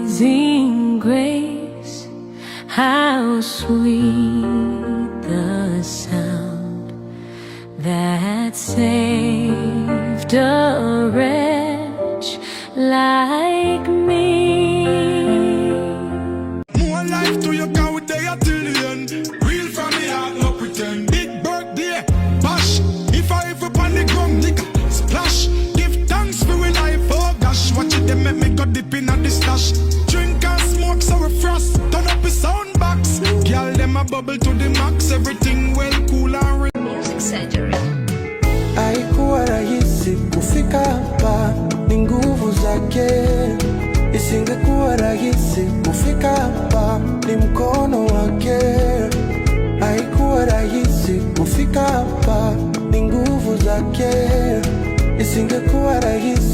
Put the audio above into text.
Amazing grace, how sweet the sound that saved a wretch like me. More life to your cow day till the end. Real from me heart, no pretend. Big birthday, bash. If I ever pan the gum, nigga, splash. Give thanks for your life, oh gosh. Watch it, they make me go dip in at the stash. Drink and smoke so we frost. Turn up the sound box. Girl, them a bubble to the max. Everything well cool and real. Music surgery. Haikuwa rahisi kufika hapa, ni nguvu zake. Isingekuwa rahisi kufika hapa, ni mkono wake. Haikuwa rahisi kufika hapa, ni nguvu zake. Isingekuwa rahisi